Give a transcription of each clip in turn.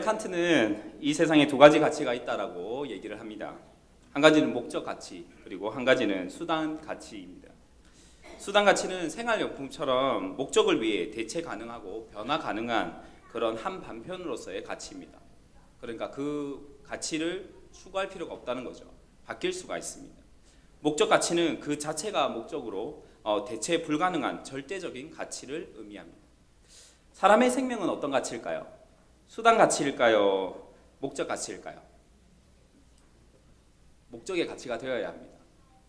칸트는 이 세상에 두 가지 가치가 있다라고 얘기를 합니다. 한 가지는 목적 가치, 그리고 한 가지는 수단 가치입니다. 수단 가치는 생활용품처럼 목적을 위해 대체 가능하고 변화 가능한 그런 한 반편으로서의 가치입니다. 그러니까 그 가치를 추구할 필요가 없다는 거죠. 바뀔 수가 있습니다. 목적 가치는 그 자체가 목적으로 대체 불가능한 절대적인 가치를 의미합니다. 사람의 생명은 어떤 가치일까요? 수단 가치일까요? 목적 가치일까요? 목적의 가치가 되어야 합니다.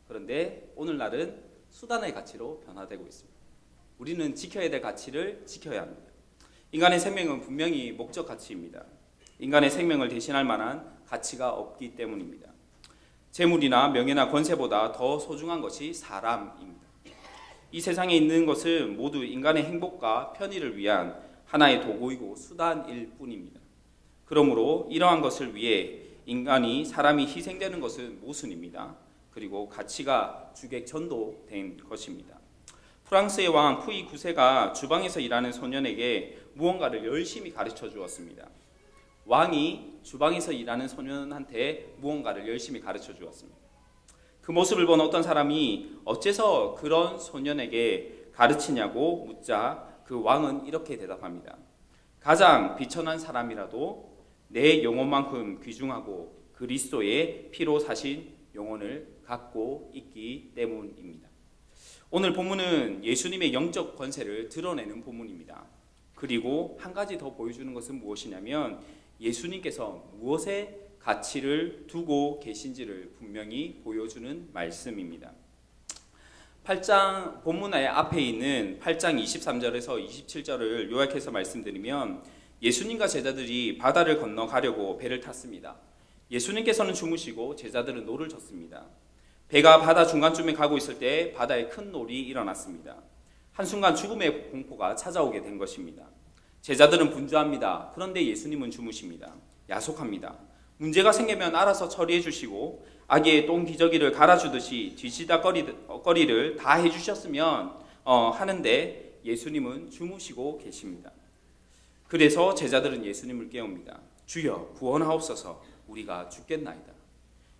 그런데 오늘날은 수단의 가치로 변화되고 있습니다. 우리는 지켜야 될 가치를 지켜야 합니다. 인간의 생명은 분명히 목적 가치입니다. 인간의 생명을 대신할 만한 가치가 없기 때문입니다. 재물이나 명예나 권세보다 더 소중한 것이 사람입니다. 이 세상에 있는 것은 모두 인간의 행복과 편의를 위한 하나의 도구이고 수단일 뿐입니다. 그러므로 이러한 것을 위해 사람이 희생되는 것은 모순입니다. 그리고 가치가 주객전도된 것입니다. 프랑스의 왕 푸이 9세가 주방에서 일하는 소년에게 무언가를 열심히 가르쳐 주었습니다. 왕이 주방에서 일하는 소년한테 무언가를 열심히 가르쳐 주었습니다. 그 모습을 본 어떤 사람이 어째서 그런 소년에게 가르치냐고 묻자 그 왕은 이렇게 대답합니다. 가장 비천한 사람이라도 내 영혼만큼 귀중하고 그리스도의 피로 사신 영혼을 갖고 있기 때문입니다. 오늘 본문은 예수님의 영적 권세를 드러내는 본문입니다. 그리고 한 가지 더 보여주는 것은 무엇이냐면 예수님께서 무엇에 가치를 두고 계신지를 분명히 보여주는 말씀입니다. 8장 본문의 앞에 있는 8장 23절에서 27절을 요약해서 말씀드리면 예수님과 제자들이 바다를 건너가려고 배를 탔습니다. 예수님께서는 주무시고 제자들은 노를 젓습니다. 배가 바다 중간쯤에 가고 있을 때 바다에 큰 놀이 일어났습니다. 한순간 죽음의 공포가 찾아오게 된 것입니다. 제자들은 분주합니다. 그런데 예수님은 주무십니다. 야속합니다. 문제가 생기면 알아서 처리해 주시고 아기의 똥 기저귀를 갈아주듯이 뒤지다거리를 다 해주셨으면 하는데 예수님은 주무시고 계십니다. 그래서 제자들은 예수님을 깨웁니다. 주여 구원하옵소서, 우리가 죽겠나이다.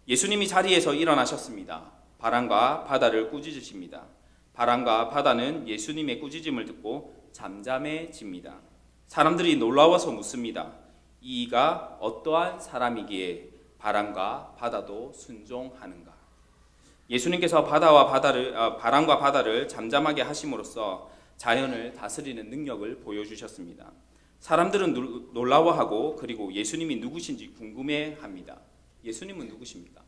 예수님이 자리에서 일어나셨습니다. 바람과 바다를 꾸짖으십니다. 바람과 바다는 예수님의 꾸짖음을 듣고 잠잠해집니다. 사람들이 놀라워서 묻습니다. 이가 어떠한 사람이기에 바람과 바다도 순종하는가? 예수님께서 바람과 바다를 잠잠하게 하심으로써 자연을 다스리는 능력을 보여주셨습니다. 사람들은 놀라워하고 그리고 예수님이 누구신지 궁금해합니다. 예수님은 누구십니까?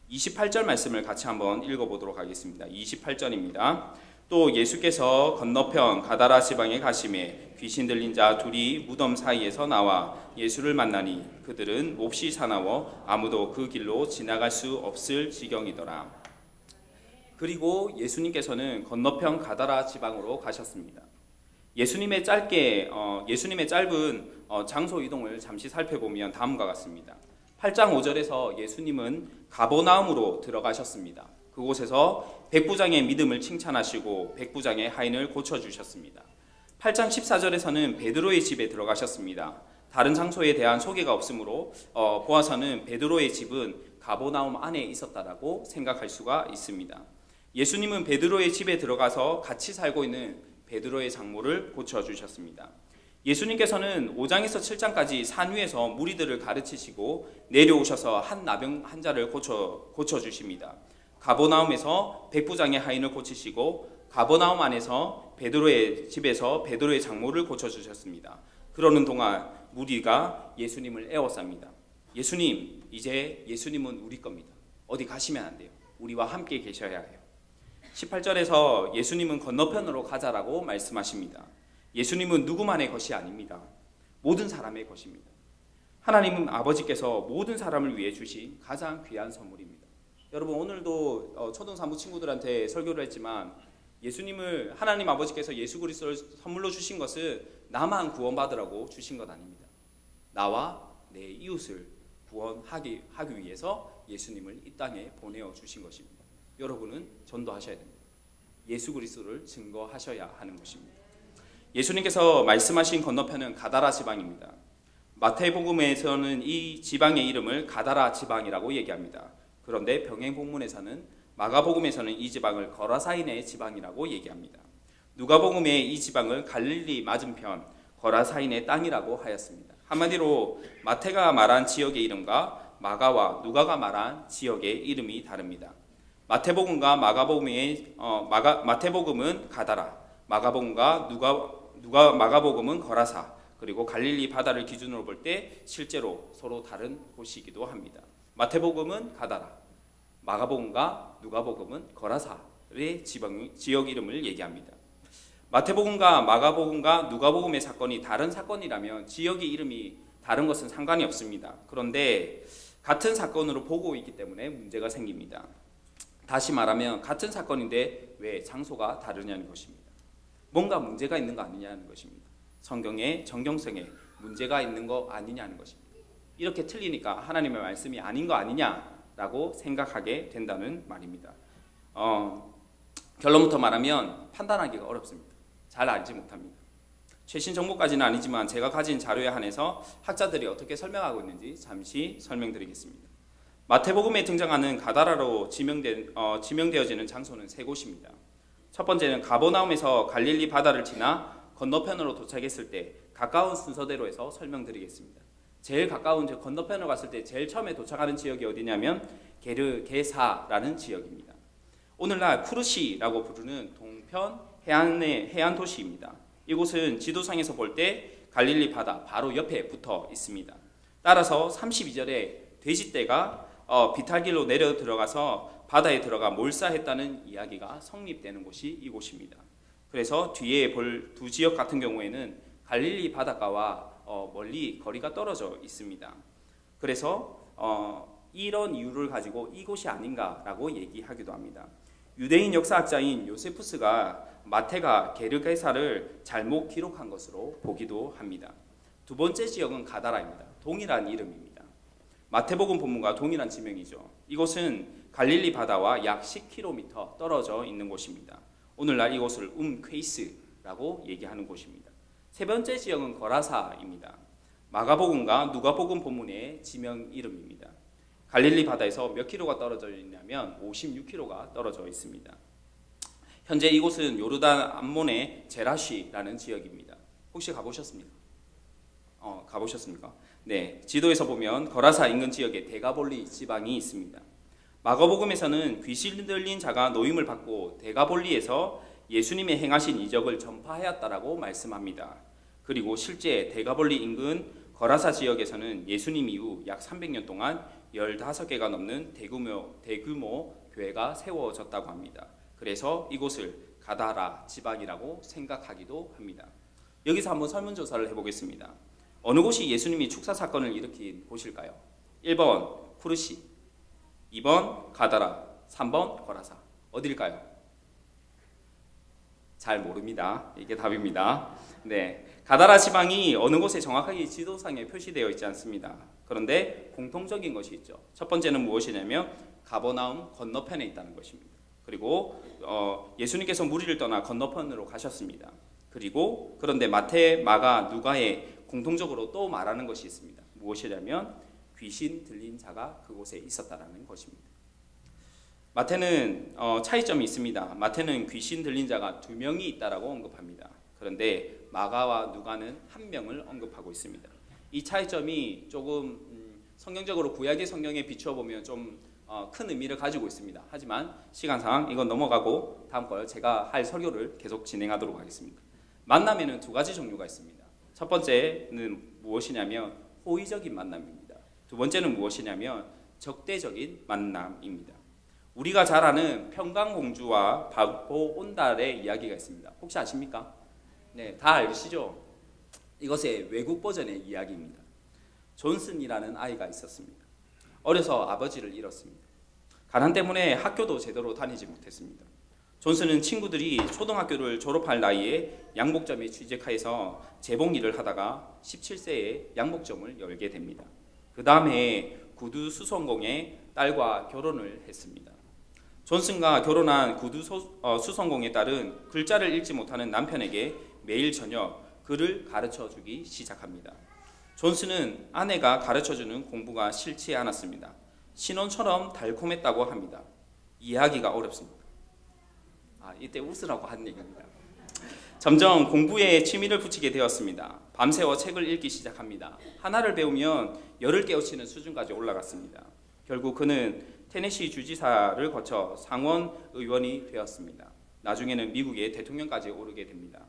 28절 말씀을 같이 한번 읽어보도록 하겠습니다. 28절입니다. 또 예수께서 건너편 가다라 지방에 가심에 귀신 들린 자 둘이 무덤 사이에서 나와 예수를 만나니 그들은 몹시 사나워 아무도 그 길로 지나갈 수 없을 지경이더라. 그리고 예수님께서는 건너편 가다라 지방으로 가셨습니다. 예수님의 짧은 장소 이동을 잠시 살펴보면 다음과 같습니다. 8장 5절에서 예수님은 가버나움으로 들어가셨습니다. 그곳에서 백부장의 믿음을 칭찬하시고 백부장의 하인을 고쳐주셨습니다. 8장 14절에서는 베드로의 집에 들어가셨습니다. 다른 장소에 대한 소개가 없으므로 보아서는 베드로의 집은 가버나움 안에 있었다라고 생각할 수가 있습니다. 예수님은 베드로의 집에 들어가서 같이 살고 있는 베드로의 장모를 고쳐주셨습니다. 예수님께서는 5장에서 7장까지 산 위에서 무리들을 가르치시고 내려오셔서 한 나병 환자를 고쳐주십니다. 가버나움에서 백부장의 하인을 고치시고 가버나움 안에서 베드로의 집에서 베드로의 장모를 고쳐주셨습니다. 그러는 동안 무리가 예수님을 애워쌉니다. 예수님, 이제 예수님은 우리 겁니다. 어디 가시면 안 돼요. 우리와 함께 계셔야 해요. 18절에서 예수님은 건너편으로 가자라고 말씀하십니다. 예수님은 누구만의 것이 아닙니다. 모든 사람의 것입니다. 하나님은 아버지께서 모든 사람을 위해 주신 가장 귀한 선물입니다. 여러분, 오늘도 초등사무 친구들한테 설교를 했지만 예수님을 하나님 아버지께서 예수 그리스도를 선물로 주신 것은 나만 구원받으라고 주신 것 아닙니다. 나와 내 이웃을 구원하기 위해서 예수님을 이 땅에 보내어 주신 것입니다. 여러분은 전도하셔야 됩니다. 예수 그리스도를 증거하셔야 하는 것입니다. 예수님께서 말씀하신 건너편은 가다라 지방입니다. 마태복음에서는 이 지방의 이름을 가다라 지방이라고 얘기합니다. 그런데 병행본문에서는 마가복음에서는 이 지방을 거라사인의 지방이라고 얘기합니다. 누가복음에 이 지방을 갈릴리 맞은편 거라사인의 땅이라고 하였습니다. 한마디로 마태가 말한 지역의 이름과 마가와 누가가 말한 지역의 이름이 다릅니다. 마태복음과 마태복음은 가다라, 마가복음과 마가복음은 거라사, 그리고 갈릴리 바다를 기준으로 볼 때 실제로 서로 다른 곳이기도 합니다. 마태복음은 가다라, 마가복음과 누가복음은 거라사의 지역 이름을 얘기합니다. 마태복음과 마가복음과 누가복음의 사건이 다른 사건이라면 지역의 이름이 다른 것은 상관이 없습니다. 그런데 같은 사건으로 보고 있기 때문에 문제가 생깁니다. 다시 말하면 같은 사건인데 왜 장소가 다르냐는 것입니다. 뭔가 문제가 있는 거 아니냐는 것입니다. 성경의 정경성에 문제가 있는 거 아니냐는 것입니다. 이렇게 틀리니까 하나님의 말씀이 아닌 거 아니냐라고 생각하게 된다는 말입니다. 결론부터 말하면 판단하기가 어렵습니다. 잘 알지 못합니다. 최신 정보까지는 아니지만 제가 가진 자료에 한해서 학자들이 어떻게 설명하고 있는지 잠시 설명드리겠습니다. 마태복음에 등장하는 가다라로 지명되어지는 장소는 세 곳입니다. 첫 번째는 가버나움에서 갈릴리 바다를 지나 건너편으로 도착했을 때 가까운 순서대로 해서 설명드리겠습니다. 제일 가까운 건너편으로 갔을 때 제일 처음에 도착하는 지역이 어디냐면 게르게사라는 지역입니다. 오늘날 쿠르시라고 부르는 동편 해안 도시입니다. 이곳은 지도상에서 볼 때 갈릴리 바다 바로 옆에 붙어 있습니다. 따라서 32절에 돼지떼가 비탈길로 내려 들어가서 바다에 들어가 몰사했다는 이야기가 성립되는 곳이 이곳입니다. 그래서 뒤에 볼 두 지역 같은 경우에는 갈릴리 바닷가와 멀리 거리가 떨어져 있습니다. 그래서 이런 이유를 가지고 이곳이 아닌가라고 얘기하기도 합니다. 유대인 역사학자인 요세푸스가 마태가 게르게사를 잘못 기록한 것으로 보기도 합니다. 두 번째 지역은 가다라입니다. 동일한 이름입니다. 마태복음 본문과 동일한 지명이죠. 이곳은 갈릴리 바다와 약 10km 떨어져 있는 곳입니다. 오늘날 이곳을 퀘이스라고 얘기하는 곳입니다. 세 번째 지역은 거라사입니다. 마가복음과 누가복음 본문의 지명 이름입니다. 갈릴리 바다에서 몇 킬로가 떨어져 있냐면 56km가 떨어져 있습니다. 현재 이곳은 요르단 암몬의 제라시라는 지역입니다. 혹시 가보셨습니까? 가보셨습니까? 네, 지도에서 보면 거라사 인근 지역에 데가볼리 지방이 있습니다. 마가복음에서는 귀신 들린 자가 노임을 받고 데가볼리에서 예수님의 행하신 이적을 전파하였다라고 말씀합니다. 그리고 실제 데가볼리 인근 거라사 지역에서는 예수님 이후 약 300년 동안 15개가 넘는 대규모 교회가 세워졌다고 합니다. 그래서 이곳을 가다라 지방이라고 생각하기도 합니다. 여기서 한번 설문조사를 해보겠습니다. 어느 곳이 예수님이 축사 사건을 일으킨 곳일까요? 1번 쿠르시, 2번 가다라, 3번 거라사. 어딜까요? 잘 모릅니다. 이게 답입니다. 네, 가다라 지방이 어느 곳에 정확하게 지도상에 표시되어 있지 않습니다. 그런데 공통적인 것이 있죠. 첫 번째는 무엇이냐면 가버나움 건너편에 있다는 것입니다. 그리고 예수님께서 무리를 떠나 건너편으로 가셨습니다. 그런데 마태, 마가, 누가에 공통적으로 또 말하는 것이 있습니다. 무엇이냐면 귀신 들린 자가 그곳에 있었다라는 것입니다. 마태는 차이점이 있습니다. 마태는 귀신 들린 자가 2명이 있다라고 언급합니다. 그런데 마가와 누가는 1명을 언급하고 있습니다. 이 차이점이 조금 성경적으로 구약의 성경에 비추어 보면 좀 큰 의미를 가지고 있습니다. 하지만 시간상 이건 넘어가고 다음 걸 제가 할 설교를 계속 진행하도록 하겠습니다. 만남에는 2가지 종류가 있습니다. 첫 번째는 무엇이냐면 호의적인 만남입니다. 두 번째는 무엇이냐면 적대적인 만남입니다. 우리가 잘 아는 평강공주와 바보 온달의 이야기가 있습니다. 혹시 아십니까? 네, 다 알시죠? 이것의 외국 버전의 이야기입니다. 존슨이라는 아이가 있었습니다. 어려서 아버지를 잃었습니다. 가난 때문에 학교도 제대로 다니지 못했습니다. 존슨은 친구들이 초등학교를 졸업할 나이에 양복점에 취직해서 재봉 일을 하다가 17세에 양복점을 열게 됩니다. 그 다음에 구두 수선공의 딸과 결혼을 했습니다. 존슨과 결혼한 구두 수선공의 딸은 글자를 읽지 못하는 남편에게 매일 저녁 글을 가르쳐 주기 시작합니다. 존스는 아내가 가르쳐주는 공부가 싫지 않았습니다. 신혼처럼 달콤했다고 합니다. 이해하기가 어렵습니다. 이때 웃으라고 한 얘기입니다. 점점 공부에 취미를 붙이게 되었습니다. 밤새워 책을 읽기 시작합니다. 하나를 배우면 열을 깨우치는 수준까지 올라갔습니다. 결국 그는 테네시 주지사를 거쳐 상원 의원이 되었습니다. 나중에는 미국의 대통령까지 오르게 됩니다.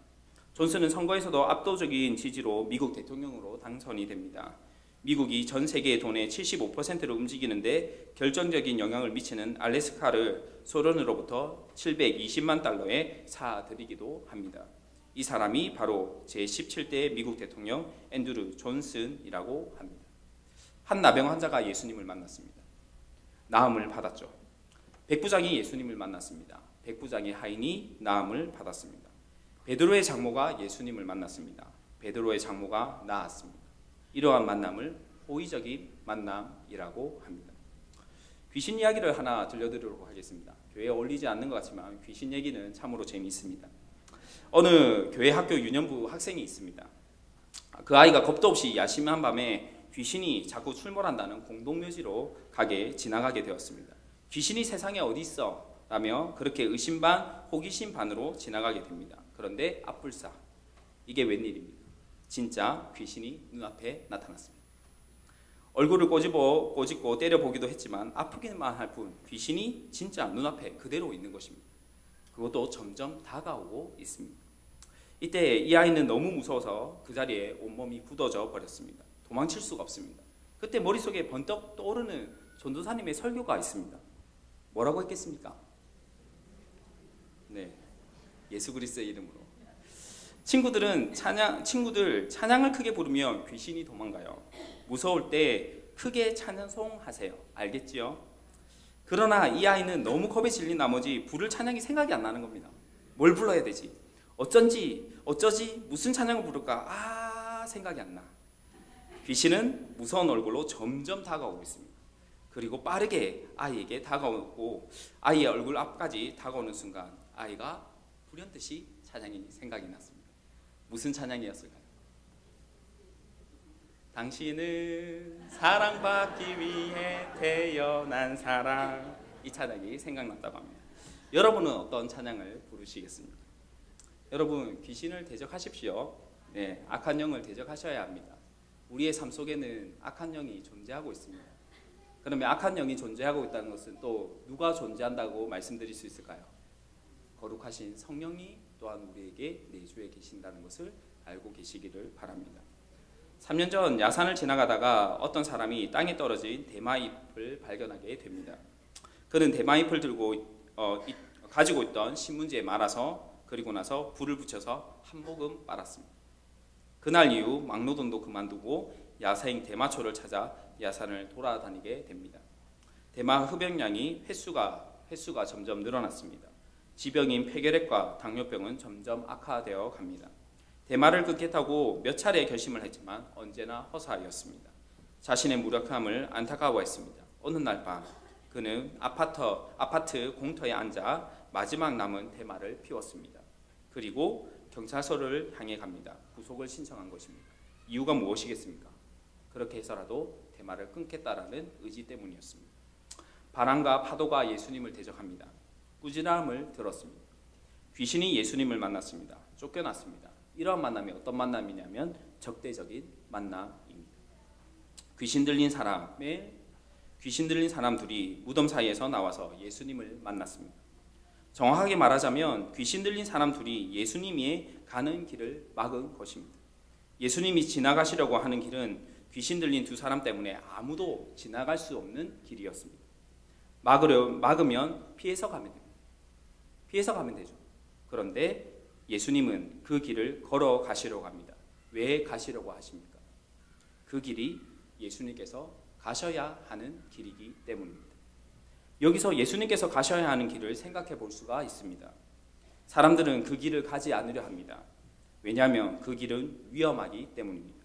존스는 선거에서도 압도적인 지지로 미국 대통령으로 당선이 됩니다. 미국이 전 세계의 돈의 75%를 움직이는데 결정적인 영향을 미치는 알래스카를 소련으로부터 720만 달러에 사들이기도 합니다. 이 사람이 바로 제17대 미국 대통령 앤드류 존슨이라고 합니다. 한 나병 환자가 예수님을 만났습니다. 나음을 받았죠. 백부장이 예수님을 만났습니다. 백부장의 하인이 나음을 받았습니다. 베드로의 장모가 예수님을 만났습니다. 베드로의 장모가 나았습니다. 이러한 만남을 호의적인 만남이라고 합니다. 귀신 이야기를 하나 들려드리도록 하겠습니다. 교회에 어울리지 않는 것 같지만 귀신 얘기는 참으로 재미있습니다. 어느 교회 학교 유년부 학생이 있습니다. 그 아이가 겁도 없이 야심한 밤에 귀신이 자꾸 출몰한다는 공동묘지로 지나가게 되었습니다. 귀신이 세상에 어디 있어? 라며 그렇게 의심 반 호기심 반으로 지나가게 됩니다. 그런데 앞불사, 이게 웬일입니까? 진짜 귀신이 눈앞에 나타났습니다. 얼굴을 꼬집고 때려보기도 했지만 아프기만 할 뿐 귀신이 진짜 눈앞에 그대로 있는 것입니다. 그것도 점점 다가오고 있습니다. 이때 이 아이는 너무 무서워서 그 자리에 온몸이 굳어져 버렸습니다. 도망칠 수가 없습니다. 그때 머릿속에 번뜩 떠오르는 전도사님의 설교가 있습니다. 뭐라고 했겠습니까? 네, 예수 그리스도의 이름으로. 친구들 찬양을 크게 부르면 귀신이 도망가요. 무서울 때 크게 찬송하세요. 알겠지요? 그러나 이 아이는 너무 겁에 질린 나머지 부를 찬양이 생각이 안 나는 겁니다. 뭘 불러야 되지? 어쩌지? 무슨 찬양을 부를까? 생각이 안 나. 귀신은 무서운 얼굴로 점점 다가오고 있습니다. 그리고 빠르게 아이에게 다가오고 아이의 얼굴 앞까지 다가오는 순간 아이가 불현듯이 찬양이 생각이 났습니다. 무슨 찬양이었을까요? 당신은 사랑받기 위해 태어난 사람. 이 찬양이 생각났다고 합니다. 여러분은 어떤 찬양을 부르시겠습니까? 여러분, 귀신을 대적하십시오. 네, 악한 영을 대적하셔야 합니다. 우리의 삶 속에는 악한 영이 존재하고 있습니다. 그러면 악한 영이 존재하고 있다는 것은 또 누가 존재한다고 말씀드릴 수 있을까요? 거룩하신 성령이 또한 우리에게 내주에 계신다는 것을 알고 계시기를 바랍니다. 3년 전 야산을 지나가다가 어떤 사람이 땅에 떨어진 대마잎을 발견하게 됩니다. 그는 대마잎을 가지고 있던 신문지에 말아서 그리고 나서 불을 붙여서 한 모금 빨았습니다. 그날 이후 막노동도 그만두고 야생 대마초를 찾아 야산을 돌아다니게 됩니다. 대마 흡연량이 횟수가 점점 늘어났습니다. 지병인 폐결핵과 당뇨병은 점점 악화되어 갑니다. 대마를 끊겠다고 몇 차례 결심을 했지만 언제나 허사였습니다. 자신의 무력함을 안타까워했습니다. 어느 날 밤 그는 아파트 공터에 앉아 마지막 남은 대마를 피웠습니다. 그리고 경찰서를 향해 갑니다. 구속을 신청한 것입니다. 이유가 무엇이겠습니까? 그렇게 해서라도 대마를 끊겠다라는 의지 때문이었습니다. 바람과 파도가 예수님을 대적합니다. 꾸지람을 들었습니다. 귀신이 예수님을 만났습니다. 쫓겨났습니다. 이러한 만남이 어떤 만남이냐면 적대적인 만남입니다. 귀신 들린 사람 둘이 무덤 사이에서 나와서 예수님을 만났습니다. 정확하게 말하자면 귀신 들린 사람 둘이 예수님이 가는 길을 막은 것입니다. 예수님이 지나가시려고 하는 길은 귀신 들린 두 사람 때문에 아무도 지나갈 수 없는 길이었습니다. 막으면 피해서 가면 됩니다. 피해서 가면 되죠. 그런데 예수님은 그 길을 걸어 가시려고 합니다. 왜 가시려고 하십니까? 그 길이 예수님께서 가셔야 하는 길이기 때문입니다. 여기서 예수님께서 가셔야 하는 길을 생각해 볼 수가 있습니다. 사람들은 그 길을 가지 않으려 합니다. 왜냐하면 그 길은 위험하기 때문입니다.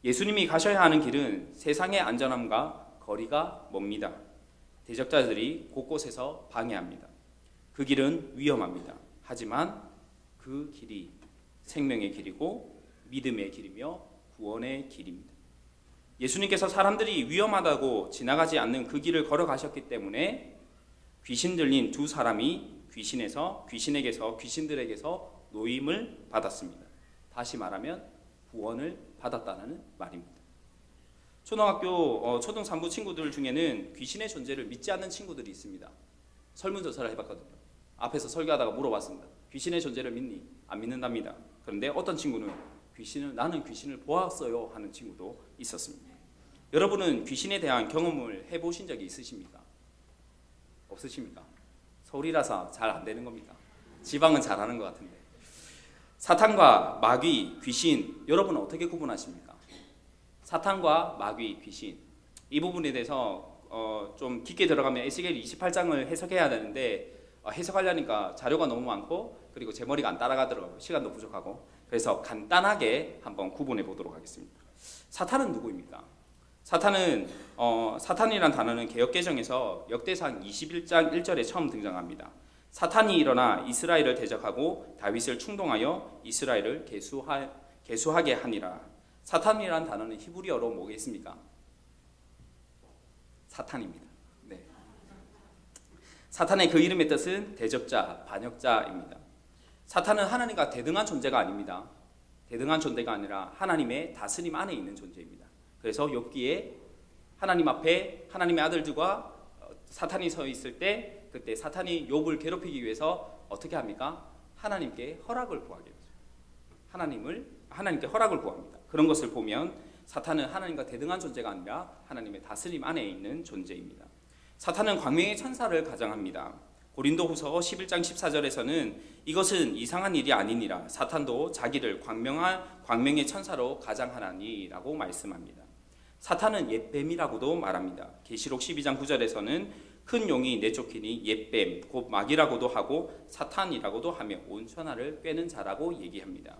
예수님이 가셔야 하는 길은 세상의 안전함과 거리가 멉니다. 대적자들이 곳곳에서 방해합니다. 그 길은 위험합니다. 하지만 그 길이 생명의 길이고 믿음의 길이며 구원의 길입니다. 예수님께서 사람들이 위험하다고 지나가지 않는 그 길을 걸어가셨기 때문에 귀신 들린 두 사람이 귀신에게서 귀신들에게서 노임을 받았습니다. 다시 말하면 구원을 받았다는 말입니다. 초등학교 초등 3부 친구들 중에는 귀신의 존재를 믿지 않는 친구들이 있습니다. 설문조사를 해봤거든요. 앞에서 설교하다가 물어봤습니다. 귀신의 존재를 믿니? 안 믿는답니다. 그런데 어떤 친구는 나는 귀신을 보았어요 하는 친구도 있었습니다. 여러분은 귀신에 대한 경험을 해보신 적이 있으십니까? 없으십니까? 서울이라서 잘 안 되는 겁니까? 지방은 잘하는 것 같은데. 사탄과 마귀, 귀신, 여러분은 어떻게 구분하십니까? 사탄과 마귀, 귀신, 이 부분에 대해서 좀 깊게 들어가면 에스겔 28장을 해석해야 되는데 해석하려니까 자료가 너무 많고 그리고 제 머리가 안 따라가더라고요. 시간도 부족하고. 그래서 간단하게 한번 구분해 보도록 하겠습니다. 사탄은 누구입니까? 사탄이란 단어는 개역개정에서 역대상 21장 1절에 처음 등장합니다. 사탄이 일어나 이스라엘을 대적하고 다윗을 충동하여 이스라엘을 계수하게 하니라. 사탄이란 단어는 히브리어로 뭐겠습니까? 사탄입니다. 네. 사탄의 그 이름의 뜻은 대적자, 반역자입니다. 사탄은 하나님과 대등한 존재가 아닙니다. 대등한 존재가 아니라 하나님의 다스림 안에 있는 존재입니다. 그래서 욥기에 하나님 앞에 하나님의 아들들과 사탄이 서 있을 때 그때 사탄이 욥을 괴롭히기 위해서 어떻게 합니까? 하나님께 허락을 구하게 되죠. 하나님께 허락을 구합니다. 그런 것을 보면 사탄은 하나님과 대등한 존재가 아니라 하나님의 다스림 안에 있는 존재입니다. 사탄은 광명의 천사를 가장합니다. 고린도후서 11장 14절에서는 이것은 이상한 일이 아니니라 사탄도 자기를 광명의 천사로 가장하나니라고 말씀합니다. 사탄은 옛뱀이라고도 말합니다. 계시록 12장 9절에서는 큰 용이 내쫓기니 옛뱀 곧 마귀라고도 하고 사탄이라고도 하며 온 천하를 꿰는 자라고 얘기합니다.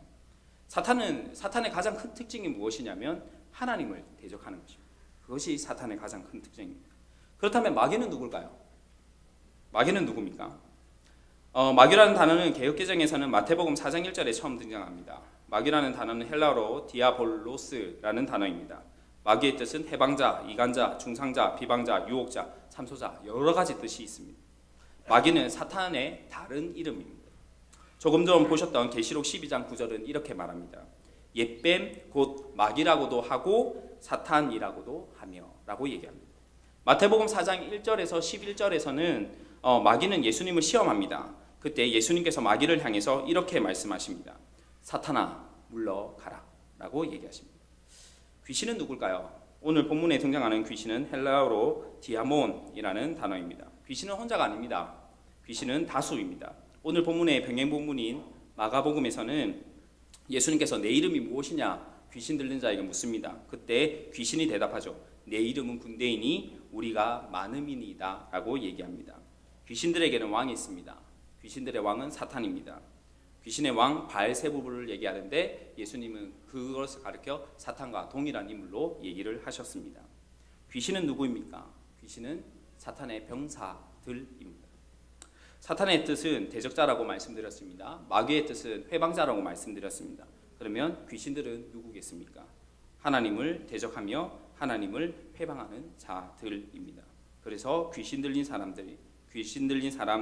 사탄의 가장 큰 특징이 무엇이냐면 하나님을 대적하는 것입니다. 그것이 사탄의 가장 큰 특징입니다. 그렇다면 마귀는 누굴까요? 마귀는 누굽니까? 마귀라는 단어는 개역개정에서는 마태복음 4장 1절에 처음 등장합니다. 마귀라는 단어는 헬라어로 디아볼로스라는 단어입니다. 마귀의 뜻은 해방자, 이간자, 중상자, 비방자, 유혹자, 참소자 여러 가지 뜻이 있습니다. 마귀는 사탄의 다른 이름입니다. 조금 전 보셨던 계시록 12장 9절은 이렇게 말합니다. 옛뱀 곧 마귀라고도 하고 사탄이라고도 하며 라고 얘기합니다. 마태복음 4장 1절에서 11절에서는 마귀는 예수님을 시험합니다. 그때 예수님께서 마귀를 향해서 이렇게 말씀하십니다. 사탄아 물러가라 라고 얘기하십니다. 귀신은 누굴까요? 오늘 본문에 등장하는 귀신은 헬라어로 디아몬이라는 단어입니다. 귀신은 혼자가 아닙니다. 귀신은 다수입니다. 오늘 본문의 병행 본문인 마가복음에서는 예수님께서 내 이름이 무엇이냐 귀신 들린 자에게 묻습니다. 그때 귀신이 대답하죠. 내 이름은 군대이니 우리가 많음이니이다 라고 얘기합니다. 귀신들에게는 왕이 있습니다. 귀신들의 왕은 사탄입니다. 귀신의 왕 바알세부를 얘기하는데 예수님은 그것을 가리켜 사탄과 동일한 인물로 얘기를 하셨습니다. 귀신은 누구입니까? 귀신은 사탄의 병사들입니다. 사탄의 뜻은 대적자라고 말씀드렸습니다. 마귀의 뜻은 회방자라고 말씀드렸습니다. 그러면 귀신들은 누구겠습니까? 하나님을 대적하며 하나님을 회방하는 자들입니다. 그래서 귀신 들린 사람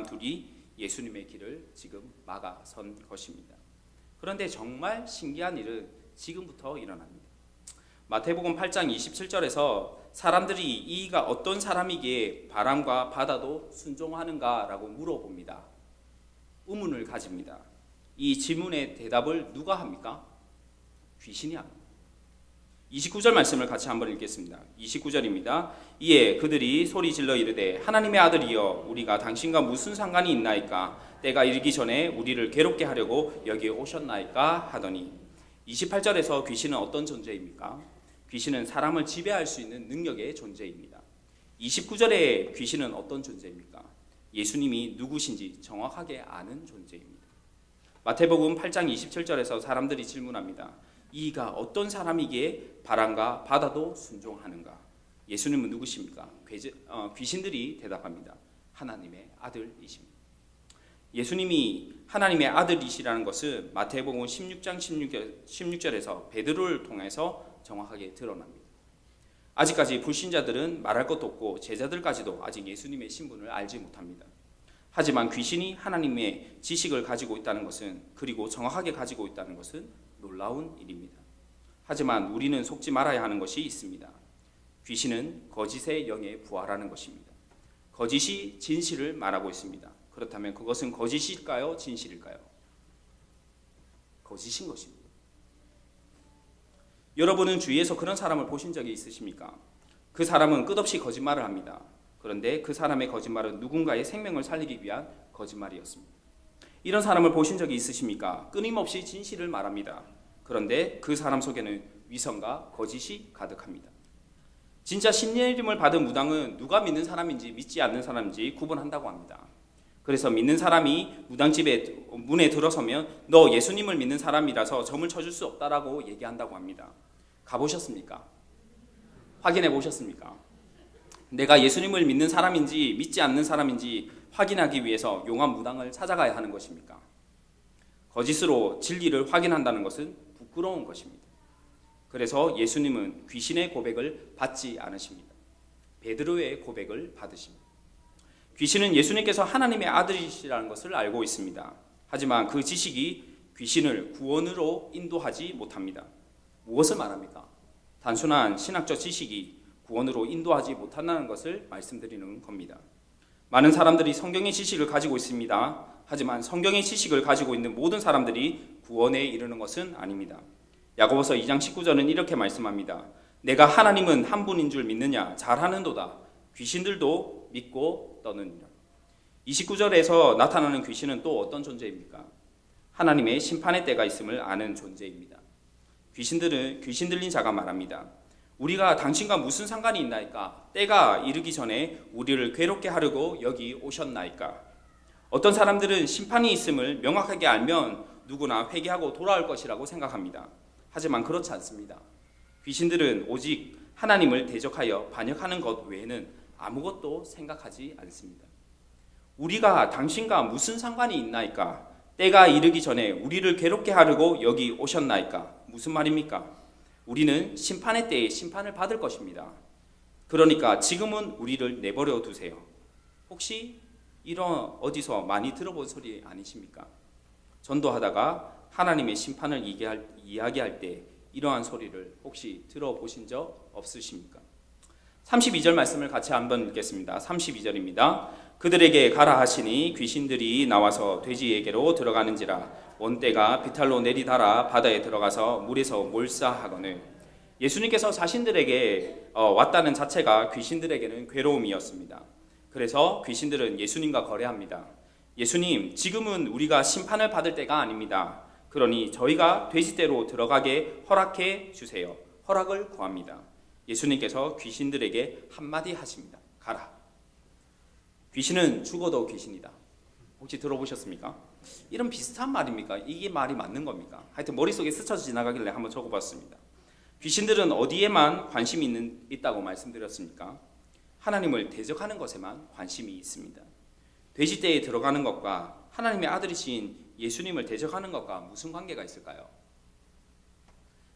둘이 예수님의 길을 지금 막아선 것입니다. 그런데 정말 신기한 일은 지금부터 일어납니다. 마태복음 8장 27절에서 사람들이 이가 어떤 사람이기에 바람과 바다도 순종하는가라고 물어봅니다. 의문을 가집니다. 이 질문의 대답을 누가 합니까? 귀신이 합니다. 29절 말씀을 같이 한번 읽겠습니다. 29절입니다. 이에 그들이 소리 질러 이르되 하나님의 아들이여 우리가 당신과 무슨 상관이 있나이까 때가 이르기 전에 우리를 괴롭게 하려고 여기에 오셨나이까 하더니 28절에서 귀신은 어떤 존재입니까? 귀신은 사람을 지배할 수 있는 능력의 존재입니다. 29절에 귀신은 어떤 존재입니까? 예수님이 누구신지 정확하게 아는 존재입니다. 마태복음 8장 27절에서 사람들이 질문합니다. 이가 어떤 사람이기에 바람과 바다도 순종하는가? 예수님은 누구십니까? 귀신들이 대답합니다. 하나님의 아들이십니다. 예수님이 하나님의 아들이시라는 것은 마태복음 16장 16절에서 베드로를 통해서 정확하게 드러납니다. 아직까지 불신자들은 말할 것도 없고 제자들까지도 아직 예수님의 신분을 알지 못합니다. 하지만 귀신이 하나님의 지식을 가지고 있다는 것은, 그리고 정확하게 가지고 있다는 것은 놀라운 일입니다. 하지만 우리는 속지 말아야 하는 것이 있습니다. 귀신은 거짓의 영에 부활하는 것입니다. 거짓이 진실을 말하고 있습니다. 그렇다면 그것은 거짓일까요? 진실일까요? 거짓인 것입니다. 여러분은 주위에서 그런 사람을 보신 적이 있으십니까? 그 사람은 끝없이 거짓말을 합니다. 그런데 그 사람의 거짓말은 누군가의 생명을 살리기 위한 거짓말이었습니다. 이런 사람을 보신 적이 있으십니까? 끊임없이 진실을 말합니다. 그런데 그 사람 속에는 위선과 거짓이 가득합니다. 진짜 신예림을 받은 무당은 누가 믿는 사람인지 믿지 않는 사람인지 구분한다고 합니다. 그래서 믿는 사람이 무당집에 문에 들어서면 너 예수님을 믿는 사람이라서 점을 쳐줄 수 없다라고 얘기한다고 합니다. 가보셨습니까? 확인해 보셨습니까? 내가 예수님을 믿는 사람인지 믿지 않는 사람인지 확인하기 위해서 용한 무당을 찾아가야 하는 것입니까? 거짓으로 진리를 확인한다는 것은 부끄러운 것입니다. 그래서 예수님은 귀신의 고백을 받지 않으십니다. 베드로의 고백을 받으십니다. 귀신은 예수님께서 하나님의 아들이시라는 것을 알고 있습니다. 하지만 그 지식이 귀신을 구원으로 인도하지 못합니다. 무엇을 말합니까? 단순한 신학적 지식이 구원으로 인도하지 못한다는 것을 말씀드리는 겁니다. 많은 사람들이 성경의 지식을 가지고 있습니다. 하지만 성경의 지식을 가지고 있는 모든 사람들이 구원에 이르는 것은 아닙니다. 야고보서 2장 19절은 이렇게 말씀합니다. 내가 하나님은 한 분인 줄 믿느냐? 잘하는도다. 귀신들도 믿고 떠느니라. 29절에서 나타나는 귀신은 또 어떤 존재입니까? 하나님의 심판의 때가 있음을 아는 존재입니다. 귀신 들린 자가 말합니다. 우리가 당신과 무슨 상관이 있나이까? 때가 이르기 전에 우리를 괴롭게 하려고 여기 오셨나이까? 어떤 사람들은 심판이 있음을 명확하게 알면 누구나 회개하고 돌아올 것이라고 생각합니다. 하지만 그렇지 않습니다. 귀신들은 오직 하나님을 대적하여 반역하는 것 외에는 아무것도 생각하지 않습니다. 우리가 당신과 무슨 상관이 있나이까? 때가 이르기 전에 우리를 괴롭게 하려고 여기 오셨나이까? 무슨 말입니까? 우리는 심판의 때에 심판을 받을 것입니다. 그러니까 지금은 우리를 내버려 두세요. 혹시 이런 어디서 많이 들어본 소리 아니십니까? 전도하다가 하나님의 심판을 이야기할 때 이러한 소리를 혹시 들어보신 적 없으십니까? 32절 말씀을 같이 한번 읽겠습니다. 32절입니다. 그들에게 가라 하시니 귀신들이 나와서 돼지에게로 들어가는지라 원떼가 비탈로 내리달아 바다에 들어가서 물에서 몰사하거늘. 예수님께서 자신들에게 왔다는 자체가 귀신들에게는 괴로움이었습니다. 그래서 귀신들은 예수님과 거래합니다. 예수님, 지금은 우리가 심판을 받을 때가 아닙니다. 그러니 저희가 돼지떼로 들어가게 허락해 주세요. 허락을 구합니다. 예수님께서 귀신들에게 한마디 하십니다. 가라. 귀신은 죽어도 귀신이다. 혹시 들어보셨습니까? 이런 비슷한 말입니까? 이게 말이 맞는 겁니까? 하여튼 머릿속에 스쳐 지나가길래 한번 적어봤습니다. 귀신들은 어디에만 관심이 있다고 말씀드렸습니까? 하나님을 대적하는 것에만 관심이 있습니다. 돼지떼에 들어가는 것과 하나님의 아들이신 예수님을 대적하는 것과 무슨 관계가 있을까요?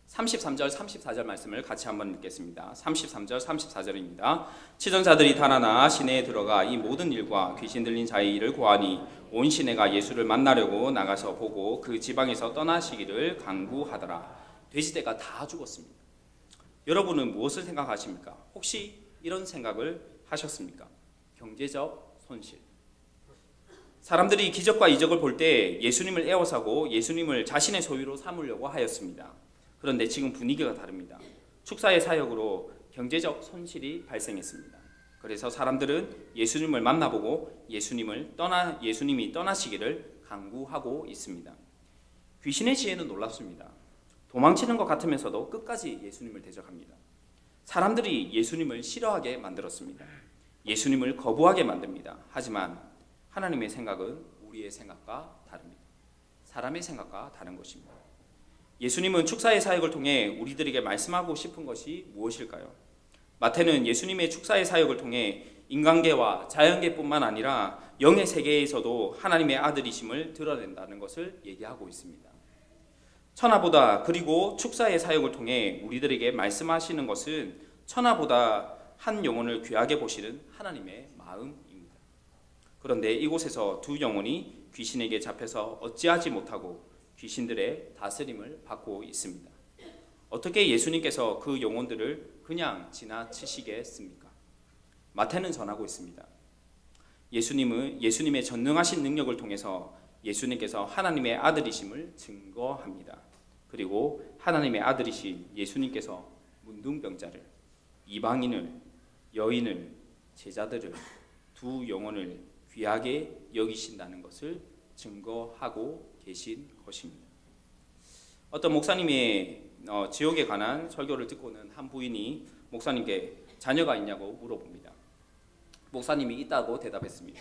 33절, 34절 말씀을 같이 한번 읽겠습니다. 33절, 34절입니다. 치전자들이 달아나 시내에 들어가 이 모든 일과 귀신 들린 자의 일을 고하니 온 시내가 예수를 만나려고 나가서 보고 그 지방에서 떠나시기를 간구하더라. 돼지떼가 다 죽었습니다. 여러분은 무엇을 생각하십니까? 혹시 이런 생각을 하셨습니까? 경제적 손실. 사람들이 기적과 이적을 볼 때 예수님을 애워사고 예수님을 자신의 소유로 삼으려고 하였습니다. 그런데 지금 분위기가 다릅니다. 축사의 사역으로 경제적 손실이 발생했습니다. 그래서 사람들은 예수님을 만나보고 예수님이 떠나시기를 간구하고 있습니다. 귀신의 지혜는 놀랍습니다. 도망치는 것 같으면서도 끝까지 예수님을 대적합니다. 사람들이 예수님을 싫어하게 만들었습니다. 예수님을 거부하게 만듭니다. 하지만 하나님의 생각은 우리의 생각과 다릅니다. 사람의 생각과 다른 것입니다. 예수님은 축사의 사역을 통해 우리들에게 말씀하고 싶은 것이 무엇일까요? 마태는 예수님의 축사의 사역을 통해 인간계와 자연계뿐만 아니라 영의 세계에서도 하나님의 아들이심을 드러낸다는 것을 얘기하고 있습니다. 천하보다 그리고 축사의 사역을 통해 우리들에게 말씀하시는 것은 천하보다 한 영혼을 귀하게 보시는 하나님의 마음입니다. 그런데 이곳에서 두 영혼이 귀신에게 잡혀서 어찌하지 못하고 귀신들의 다스림을 받고 있습니다. 어떻게 예수님께서 그 영혼들을 그냥 지나치시겠습니까? 마태는 전하고 있습니다. 예수님의 전능하신 능력을 통해서 예수님께서 하나님의 아들이심을 증거합니다. 그리고 하나님의 아들이신 예수님께서 문둥병자를, 이방인을, 여인을, 제자들을, 두 영혼을 귀하게 여기신다는 것을 증거하고 계신 것입니다. 어떤 목사님의 지옥에 관한 설교를 듣고는 한 부인이 목사님께 자녀가 있냐고 물어봅니다. 목사님이 있다고 대답했습니다.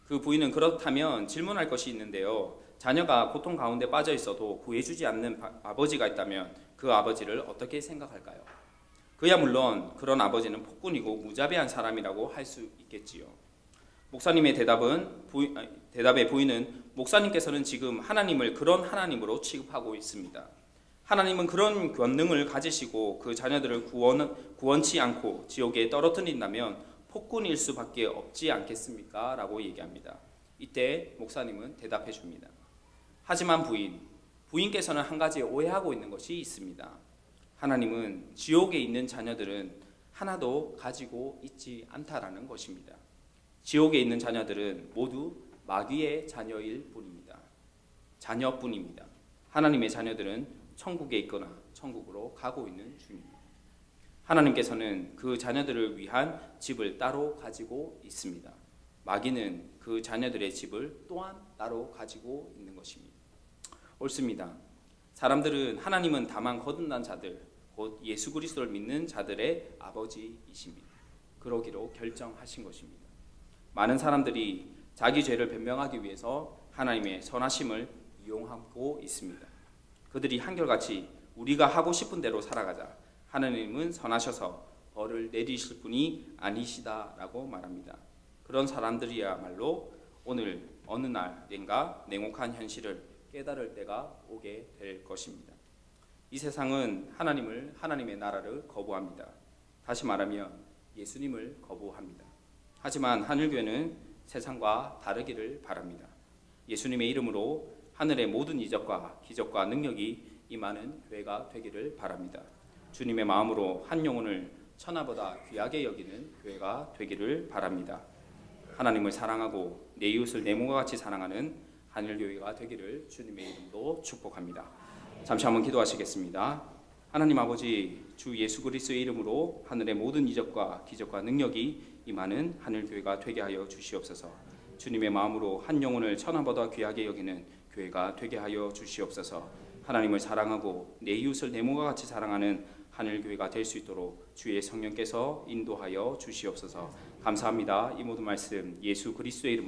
그 부인은 그렇다면 질문할 것이 있는데요. 자녀가 고통 가운데 빠져 있어도 구해주지 않는 아버지가 있다면 그 아버지를 어떻게 생각할까요? 그야 물론 그런 아버지는 폭군이고 무자비한 사람이라고 할 수 있겠지요. 목사님의 대답의 부인은 목사님께서는 지금 하나님을 그런 하나님으로 취급하고 있습니다. 하나님은 그런 권능을 가지시고 그 자녀들을 구원치 않고 지옥에 떨어뜨린다면 폭군일 수밖에 없지 않겠습니까? 라고 얘기합니다. 이때 목사님은 대답해 줍니다. 하지만 부인께서는 한 가지 오해하고 있는 것이 있습니다. 하나님은 지옥에 있는 자녀들은 하나도 가지고 있지 않다라는 것입니다. 지옥에 있는 자녀들은 모두 마귀의 자녀일 뿐입니다. 자녀뿐입니다. 하나님의 자녀들은 천국에 있거나 천국으로 가고 있는 중입니다. 하나님께서는 그 자녀들을 위한 집을 따로 가지고 있습니다. 마귀는 그 자녀들의 집을 또한 따로 가지고 있는 것입니다. 옳습니다. 사람들은 하나님은 다만 거듭난 자들, 곧 예수 그리스도를 믿는 자들의 아버지이십니다. 그러기로 결정하신 것입니다. 많은 사람들이 자기 죄를 변명하기 위해서 하나님의 선하심을 이용하고 있습니다. 그들이 한결같이 우리가 하고 싶은 대로 살아가자. 하나님은 선하셔서 벌을 내리실 분이 아니시다라고 말합니다. 그런 사람들이야말로 오늘 어느 날인가 냉혹한 현실을 깨달을 때가 오게 될 것입니다. 이 세상은 하나님을, 하나님의 나라를 거부합니다. 다시 말하면 예수님을 거부합니다. 하지만 하늘교회는 세상과 다르기를 바랍니다. 예수님의 이름으로 하늘의 모든 이적과 기적과 능력이 임하는 교회가 되기를 바랍니다. 주님의 마음으로 한 영혼을 천하보다 귀하게 여기는 교회가 되기를 바랍니다. 하나님을 사랑하고 내 이웃을 내 몸과 같이 사랑하는 하늘교회가 되기를 주님의 이름으로 축복합니다. 잠시 한번 기도하시겠습니다. 하나님 아버지, 주 예수 그리스도의 이름으로 하늘의 모든 이적과 기적과 능력이 임하는 하늘교회가 되게 하여 주시옵소서. 주님의 마음으로 한 영혼을 천하보다 귀하게 여기는 교회가 되게 하여 주시옵소서. 하나님을 사랑하고 내 이웃을 내 몸과 같이 사랑하는 하늘교회가 될 수 있도록 주의 성령께서 인도하여 주시옵소서. 감사합니다. 이 모든 말씀 예수 그리스도의 이름으로